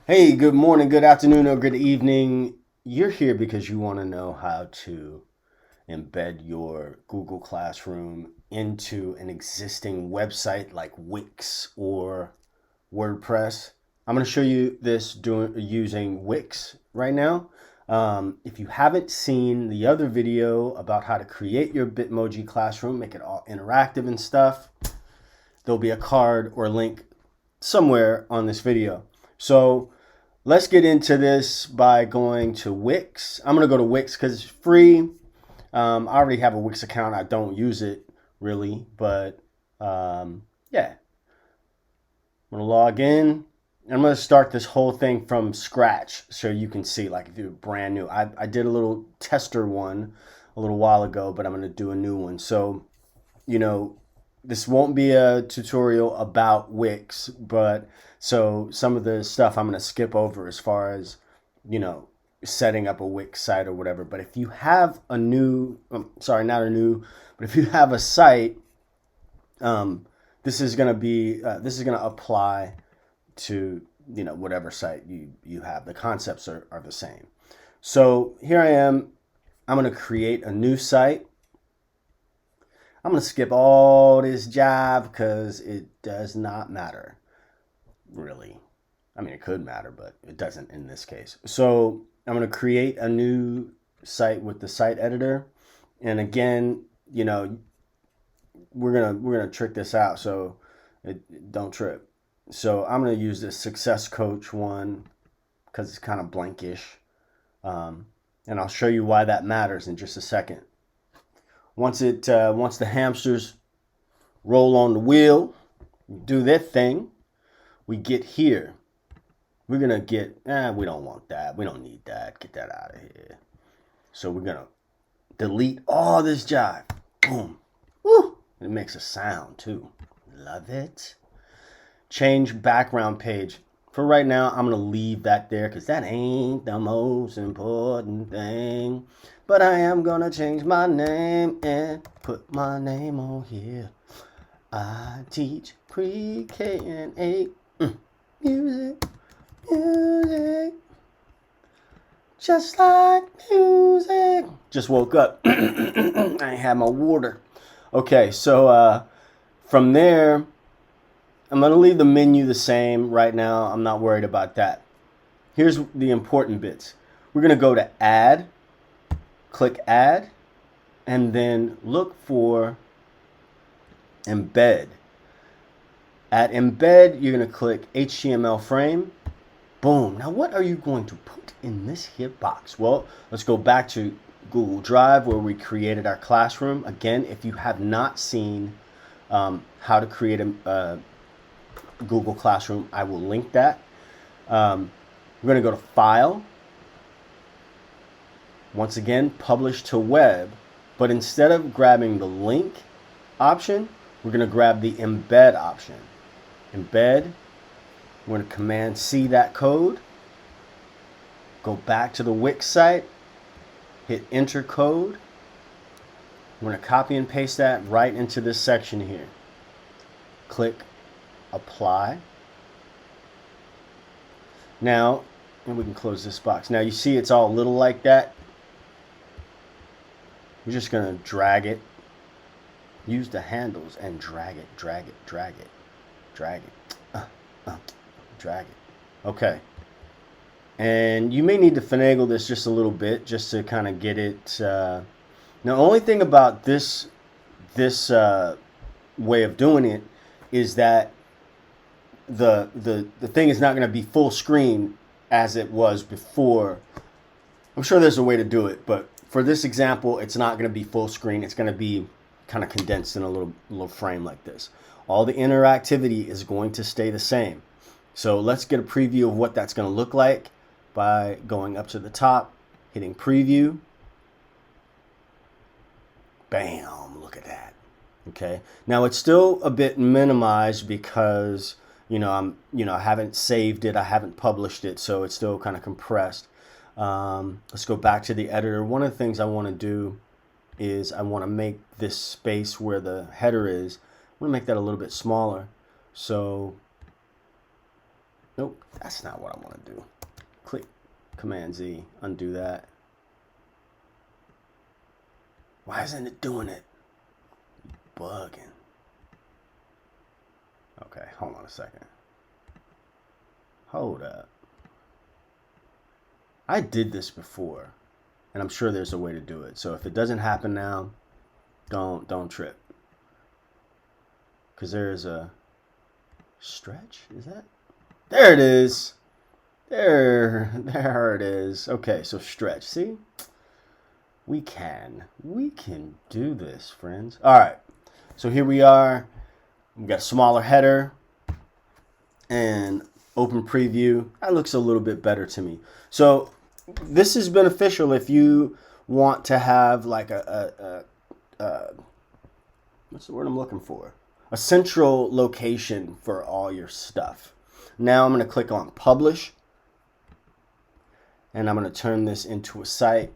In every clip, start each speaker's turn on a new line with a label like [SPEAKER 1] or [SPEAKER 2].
[SPEAKER 1] Hey, good morning, good afternoon, or good evening. You're here because you want to know how to embed your Google Classroom into an existing website like Wix or WordPress. I'm going to show you this using Wix right now. If you haven't seen the other video about how to create your Bitmoji classroom, make it all interactive and stuff, there'll be a card or a link somewhere on this video. So let's get into this by going to Wix. I'm going to go to Wix because it's free. I already have a Wix account. I don't use it really, but yeah. I'm going to log in. I'm going to start this whole thing from scratch so you can see, like, if you're brand new. I did a little tester one a little while ago, but I'm going to do a new one. So, you know, this won't be a tutorial about Wix, but so some of the stuff I'm going to skip over as far as, you know, setting up a Wix site or whatever. But if you have a new, sorry, not a new, but if you have a site, this is going to be, this is going to apply to, you know, whatever site you have. The concepts are the same. So here I am. I'm going to create a new site. I'm going to skip all this jive because it does not matter, really. I mean, it could matter, but it doesn't in this case. So I'm going to create a new site with the site editor. And again, you know, we're gonna trick this out, so don't trip. So I'm going to use this Success Coach one because it's kind of blankish. And I'll show you why that matters in just a second. Once the hamsters roll on the wheel, do their thing, we get here. We're gonna get, we don't want that. We don't need that. Get that out of here. So we're gonna delete all this jive. Boom. Woo! It makes a sound too. Love it. Change background page. For right now, I'm gonna leave that there because that ain't the most important thing. But I am gonna change my name and put my name on here. I teach pre-K and 8 music, music, just like music. Just woke up. I ain't had my water. Okay, so from there, I'm gonna leave the menu the same right now. I'm not worried about that. Here's the important bits. We're gonna go to Add, click Add, and then look for Embed. At Embed, you're going to click HTML frame. Boom. Now, what are you going to put in this here box? Well, let's go back to Google Drive where we created our classroom. Again, if you have not seen how to create a Google Classroom, I will link that. We're going to go to File. Once again, Publish to Web. But instead of grabbing the link option, we're going to grab the Embed option. Embed. We're going to Command C that code. Go back to the Wix site. Hit Enter code. We're going to copy and paste that right into this section here. Click Apply. Now, and we can close this box. Now you see it's all little like that. We're just going to drag it. Use the handles and drag it, drag it, drag it, drag it, drag it. Okay. And you may need to finagle this just a little bit just to kind of get it. Now, the only thing about this way of doing it is that the thing is not going to be full screen as it was before. I'm sure there's a way to do it, but for this example, it's not going to be full screen. It's going to be kind of condensed in a little frame like this. All the interactivity is going to stay the same. So let's get a preview of what that's going to look like by going up to the top, hitting preview. Bam, look at that. Okay. Now it's still a bit minimized because, I haven't saved it. I haven't published it. So it's still kind of compressed. Let's go back to the editor. One of the things I want to do is I want to make this space where the header is, I want to make that a little bit smaller. So Nope, that's not what I want to do. Click Command Z, undo that. Why isn't it doing it? Bugging. Okay, hold on a second. Hold up. I did this before, and I'm sure there's a way to do it. So if it doesn't happen now, don't trip. Because there's a stretch, is that? There it is. There it is. Okay, so stretch. See? We can do this, friends. All right. So here we are. We've got a smaller header and open preview. That looks a little bit better to me. So this is beneficial if you want to have like what's the word I'm looking for? A central location for all your stuff. Now I'm going to click on publish, and I'm going to turn this into a site.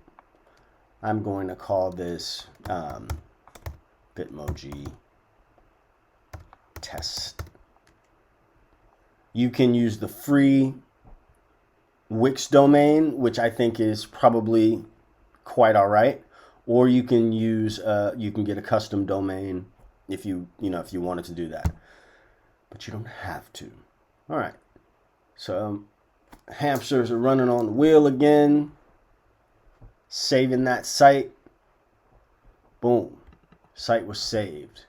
[SPEAKER 1] I'm going to call this Bitmoji test. You can use the free Wix domain, which I think is probably quite all right, or you can use you can get a custom domain if you wanted to do that, but you don't have to. All right, so hamsters are running on the wheel again. Saving that site. Boom, site was saved.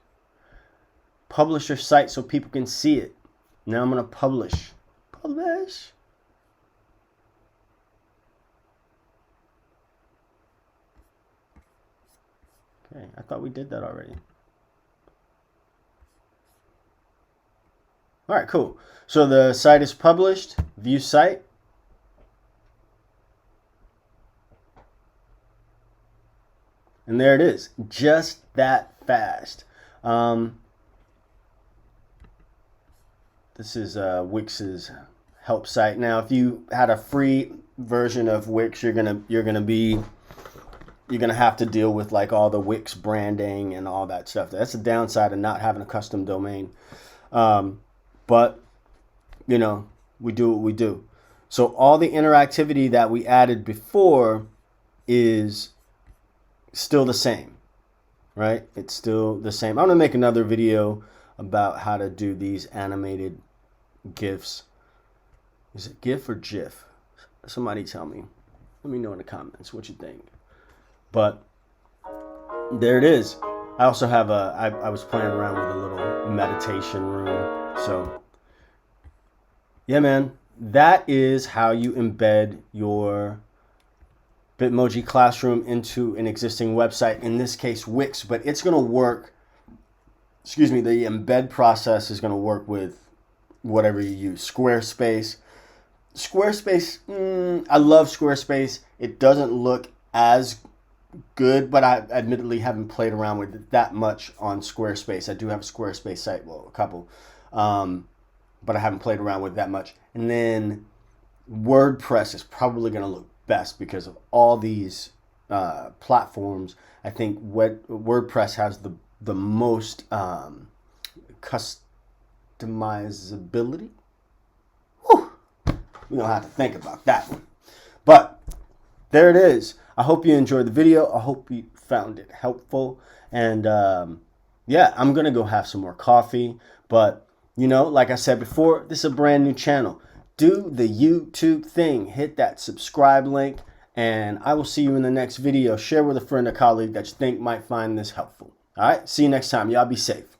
[SPEAKER 1] Publish your site so people can see it. Now I'm going to publish. Publish. Okay, I thought we did that already. All right, cool. So the site is published. View site. And there it is. Just that fast. This is Wix's help site. Now, if you had a free version of Wix, you're gonna have to deal with like all the Wix branding and all that stuff. That's the downside of not having a custom domain. But we do what we do. So all the interactivity that we added before is still the same, right? It's still the same. I'm gonna make another video about how to do these animated GIFs. Is it GIF or GIF? Somebody tell me. Let me know in the comments what you think. But there it is. I also have I was playing around with a little meditation room. So yeah, man, that is how you embed your Bitmoji Classroom into an existing website, in this case Wix, but it's going to work, the embed process is going to work with whatever you use. Squarespace, I love Squarespace. It doesn't look as good, but I admittedly haven't played around with it that much on Squarespace. I do have a Squarespace site, well, a couple, but I haven't played around with that much. And then WordPress is probably going to look best because of all these platforms. I think WordPress has the most customizability. Whew. We don't have to think about that one. But there it is. I hope you enjoyed the video. I hope you found it helpful. And yeah, I'm going to go have some more coffee. But, like I said before, this is a brand new channel. Do the YouTube thing. Hit that subscribe link. And I will see you in the next video. Share with a friend or colleague that you think might find this helpful. All right. See you next time. Y'all be safe.